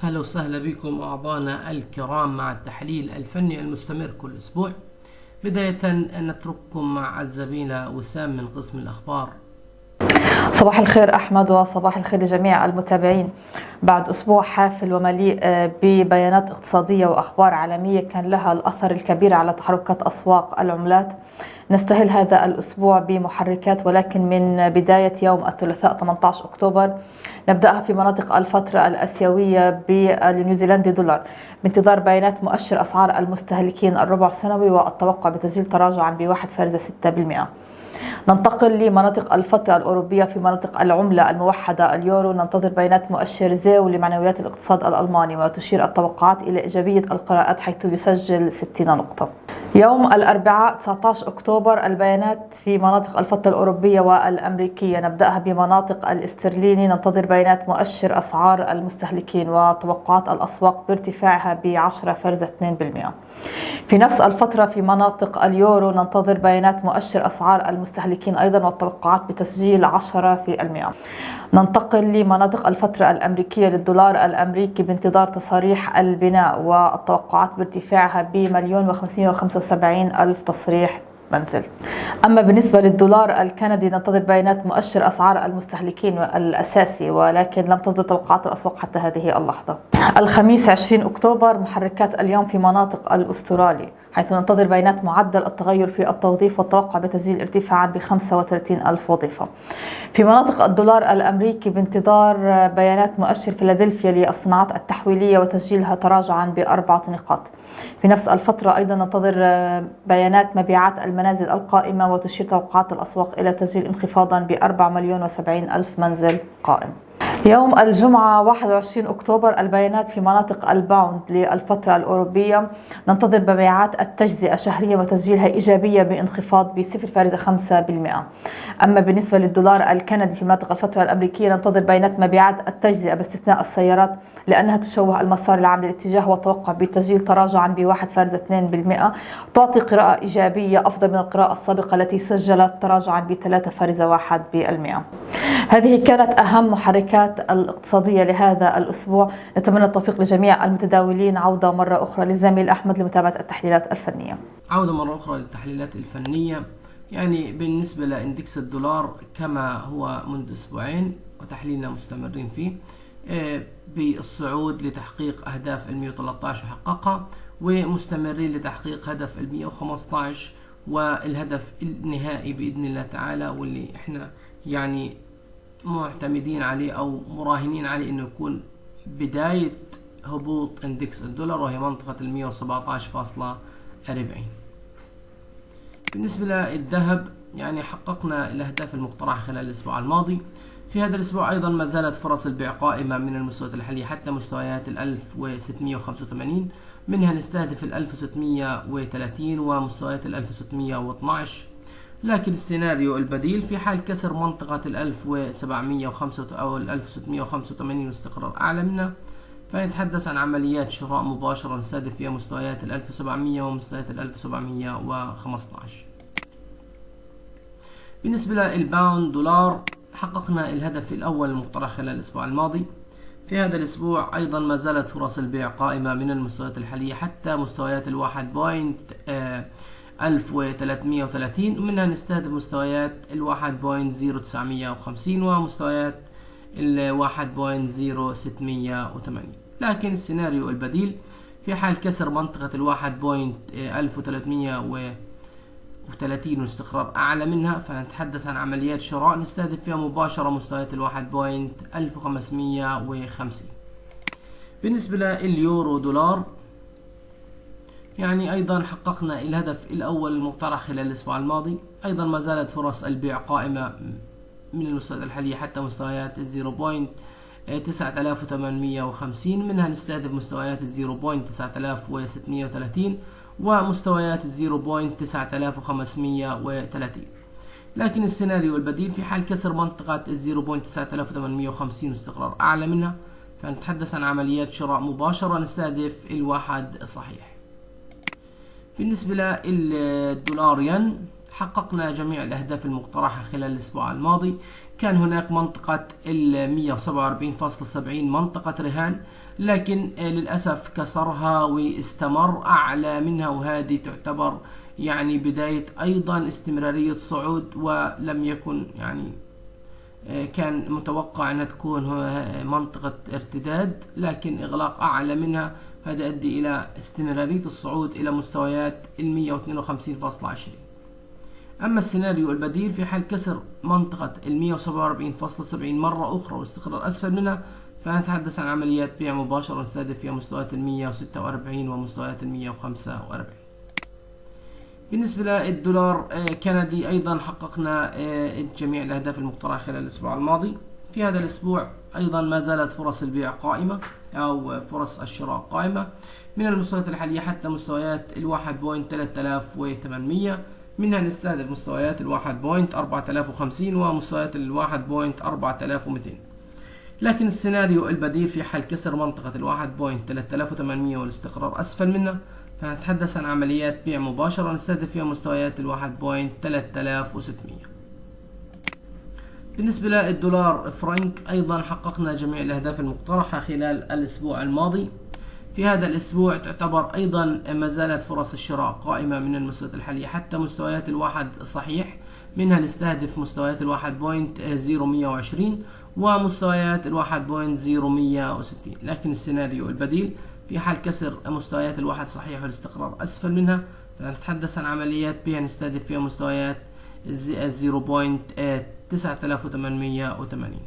أهلا وسهلا بكم أعضائنا الكرام مع التحليل الفني المستمر كل أسبوع. بداية نترككم مع الزميلة وسام من قسم الأخبار. صباح الخير أحمد، وصباح الخير لجميع المتابعين. بعد أسبوع حافل ومليء ببيانات اقتصادية وأخبار عالمية كان لها الأثر الكبير على تحركات أسواق العملات، نستهل هذا الأسبوع بمحركات، ولكن من بداية يوم الثلاثاء 18 أكتوبر نبدأها في مناطق الفترة الآسيوية بالنيوزيلندي دولار بانتظار بيانات مؤشر أسعار المستهلكين الربع السنوي والتوقع بتسجيل تراجعا ب1.6%. ننتقل لمناطق الفترة الأوروبية. في مناطق العملة الموحدة اليورو ننتظر بيانات مؤشر زيو لمعنويات الاقتصاد الألماني، وتشير التوقعات إلى إيجابية القراءات حيث يسجل 60 نقطة. يوم الأربعاء 19 أكتوبر البيانات في مناطق الفترة الأوروبية والأمريكية، نبدأها بمناطق الاسترليني، ننتظر بيانات مؤشر أسعار المستهلكين وتوقعات الأسواق بارتفاعها ب10.2%. في نفس الفترة في مناطق اليورو ننتظر بيانات مؤشر أسعار المستهلكين أيضا والتوقعات بتسجيل 10%. ننتقل لمناطق الفترة الأمريكية للدولار الأمريكي بانتظار تصاريح البناء والتوقعات بارتفاعها ب1,575,000 تصريح منزل. أما بالنسبة للدولار الكندي ننتظر بيانات مؤشر أسعار المستهلكين الأساسي، ولكن لم تصدر توقعات الأسواق حتى هذه اللحظة. الخميس 20 أكتوبر محركات اليوم في مناطق الأسترالي، حيث ننتظر بيانات معدل التغير في التوظيف والتوقع بتسجيل ارتفاعا ب35,000 وظيفة. في مناطق الدولار الأمريكي بانتظار بيانات مؤشر فيلادلفيا للصناعات التحويلية وتسجيلها تراجعا ب4 نقاط. في نفس الفترة أيضا ننتظر بيانات مبيعات المنازل القائمة، وتشير توقعات الأسواق إلى تسجيل انخفاضا ب4,070,000 منزل قائم. يوم الجمعة 21 أكتوبر البيانات في مناطق الباوند للفترة الأوروبية، ننتظر مبيعات التجزئة شهرية وتسجيلها إيجابية بانخفاض ب0.5%. أما بالنسبة للدولار الكندي في مناطق الفترة الأمريكية ننتظر بيانات مبيعات التجزئة باستثناء السيارات لأنها تشوه المسار العام للاتجاه، والتوقع بتسجيل تراجعا ب1.2%، تعطي قراءة إيجابية أفضل من القراءة السابقة التي سجلت تراجعا ب3.1%. هذه كانت أهم محركات الاقتصادية لهذا الأسبوع. نتمنى التوفيق لجميع المتداولين. عودة مرة أخرى للزميل أحمد لمتابعة التحليلات الفنية. عودة مرة أخرى للتحليلات الفنية. بالنسبة لإندكس الدولار كما هو منذ أسبوعين وتحليلنا مستمرين فيه بالصعود لتحقيق أهداف 113 وحققها، ومستمرين لتحقيق هدف 115 والهدف النهائي بإذن الله تعالى، واللي احنا معتمدين عليه أو مراهنين عليه إنه يكون بداية هبوط اندكس الدولار، وهي منطقة 117.40. بالنسبة للذهب حققنا الأهداف المقترحة خلال الأسبوع الماضي. في هذا الأسبوع أيضا ما زالت فرص البيع قائمة من المستويات الحالية حتى مستويات 1685، منها نستهدف 1630 ومستويات 1612. لكن السيناريو البديل في حال كسر منطقة 1705 أو 1685 واستقرار أعلى منها، فنتحدث عن عمليات شراء مباشرة نستهدف فيها مستويات 1700 ومستويات 1715. بالنسبة للباوند دولار حققنا الهدف الأول المقترح خلال الأسبوع الماضي. في هذا الأسبوع أيضا ما زالت فرص البيع قائمة من المستويات الحالية حتى مستويات 1.1330، ومنها نستهدف مستويات 1.0950 ومستويات 1.0680. لكن السيناريو البديل في حال كسر منطقة 1.1330 واستقرار أعلى منها، فنتحدث عن عمليات شراء نستهدف فيها مباشرة مستويات 1.1550. بالنسبة لليورو دولار أيضا حققنا الهدف الأول المقترح خلال الأسبوع الماضي. أيضا ما زالت فرص البيع قائمة من المستويات الحالية حتى مستويات 0.9850، منها نستهدف مستويات 0.9630 ومستويات 0.9530. لكن السيناريو البديل في حال كسر منطقة 0.9850 واستقرار أعلى منها، فنتحدث عن عمليات شراء مباشرة نستهدف الواحد صحيح. بالنسبة للدولار ين حققنا جميع الأهداف المقترحة خلال الأسبوع الماضي. كان هناك منطقة 147.70 منطقة رهان لكن للأسف كسرها واستمر أعلى منها، وهذه تعتبر يعني بداية أيضا استمرارية صعود، ولم يكن يعني كان متوقع أنها تكون منطقة ارتداد، لكن إغلاق أعلى منها هذا يؤدي إلى استمرارية الصعود إلى مستويات 152.20. أما السيناريو البديل في حال كسر منطقة 147.70 مرة أخرى واستقرار أسفل منها، فنتحدث عن عمليات بيع مباشرة نستهدف فيها مستويات 146 ومستويات 145. بالنسبة للدولار كندي أيضا حققنا جميع الأهداف المقترحة خلال الأسبوع الماضي. في هذا الأسبوع أيضا ما زالت فرص البيع قائمة أو فرص الشراء قائمة من المستويات الحالية حتى مستويات 1.3800، منها نستهدف مستويات 1.4050 ومستويات 1.4200. لكن السيناريو البديل في حال كسر منطقة 1.3800 والاستقرار أسفل منها، فنتحدث عن عمليات بيع مباشرة نستهدف فيها مستويات 1.3600. بالنسبة للدولار فرنك أيضا حققنا جميع الأهداف المقترحة خلال الأسبوع الماضي. في هذا الأسبوع تعتبر أيضا ما زالت فرص الشراء قائمة من المستويات الحالية حتى مستويات الواحد صحيح، منها نستهدف مستويات 1.0120 ومستويات 1.0160. لكن السيناريو البديل في حال كسر مستويات الواحد صحيح والاستقرار أسفل منها، فنتحدث عن عمليات بها نستهدف فيها مستويات 0.9880.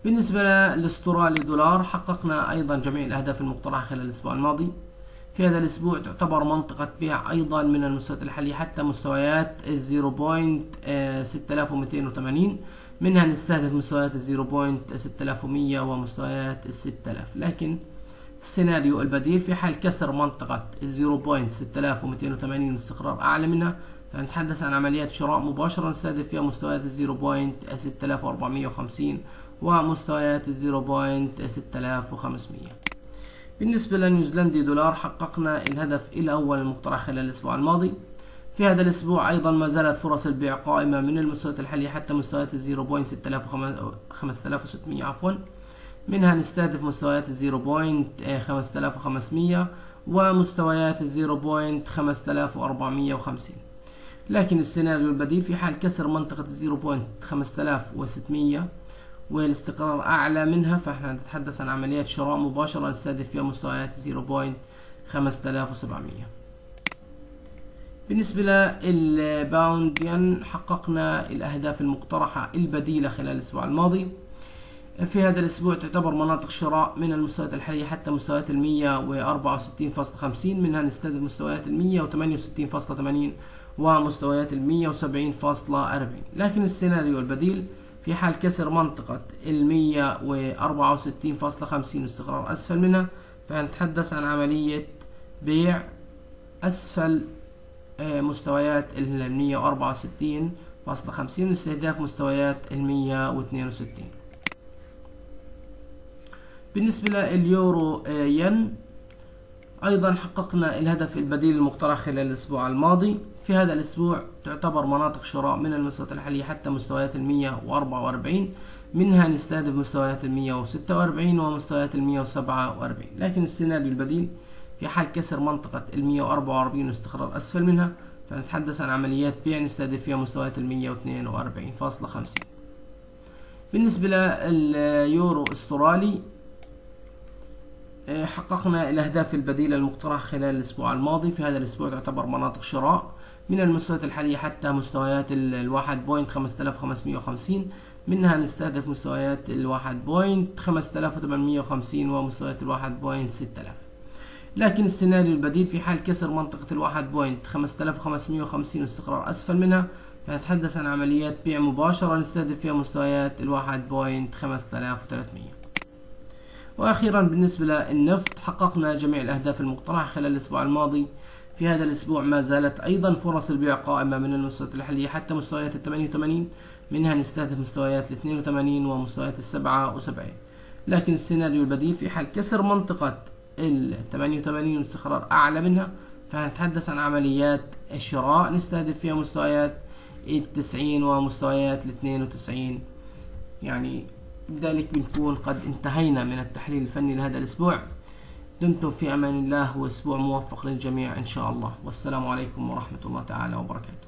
بالنسبة للاسترالي دولار حققنا أيضا جميع الأهداف المقترحة خلال الأسبوع الماضي. في هذا الأسبوع تعتبر منطقة بيع أيضا من المستويات الحالية حتى مستويات 0.6280، منها نستهدف مستويات 0.6100 ومستويات 6000. لكن السيناريو البديل في حال كسر منطقة 0.6280 واستقرار أعلى منها، فنتحدث عن عمليات شراء مباشرة نستهدف فيها مستويات 0.6450 ومستويات 0.6500. بالنسبة للنيوزيلندي دولار حققنا الهدف الأول المقترح خلال الأسبوع الماضي. في هذا الأسبوع أيضا ما زالت فرص البيع قائمة من المستويات الحالية حتى مستويات 0.5600 منها نستهدف مستويات 0.5500 ومستويات 0.5450. لكن السيناريو البديل في حال كسر منطقة 0.5600 والاستقرار أعلى منها، فإحنا نتحدث عن عمليات شراء مباشرة نستهدف فيها مستويات 0.5700. بالنسبة للباوند ين حققنا الأهداف المقترحة البديلة خلال الأسبوع الماضي. في هذا الأسبوع تعتبر مناطق شراء من المستويات الحالية حتى مستويات 164.50، منها نستهدف مستويات 168.80 ومستويات 170.40. لكن السيناريو البديل في حال كسر منطقة 164.50 واستقرار أسفل منها، فنتحدث عن عملية بيع أسفل مستويات 164.50 واستهداف مستويات 162. بالنسبة لليورو ين أيضا حققنا الهدف البديل المقترح خلال الأسبوع الماضي. في هذا الأسبوع تعتبر مناطق شراء من المستويات الحالية حتى مستويات 144، منها نستهدف مستويات 146 ومستويات 147. لكن السيناريو البديل في حال كسر منطقة 144 واستقرار أسفل منها، فنتحدث عن عمليات بيع نستهدف فيها مستويات 142.50. بالنسبة لليورو استرالي حققنا الأهداف البديلة المقترحة خلال الأسبوع الماضي. في هذا الأسبوع تعتبر مناطق شراء من المستويات الحالية حتى مستويات 1.5550، منها نستهدف مستويات 1.5850 ومستويات 1.6000. لكن السيناريو البديل في حال كسر منطقة 1.5550 واستقرار أسفل منها، فنتحدث عن عمليات بيع مباشرة نستهدف فيها مستويات 1.5300. وأخيرا بالنسبة للنفط حققنا جميع الأهداف المقترحة خلال الأسبوع الماضي. في هذا الأسبوع ما زالت أيضا فرص البيع قائمة من المستويات الحالية حتى مستويات 88، منها نستهدف مستويات 82 ومستويات 77. لكن السيناريو البديل في حال كسر منطقة 88 واستقرار أعلى منها، فنتحدث عن عمليات الشراء نستهدف فيها مستويات 90 ومستويات 92. يعني بذلك بنكون قد انتهينا من التحليل الفني لهذا الأسبوع. دمتم في أمان الله، وأسبوع موفق للجميع إن شاء الله، والسلام عليكم ورحمة الله تعالى وبركاته.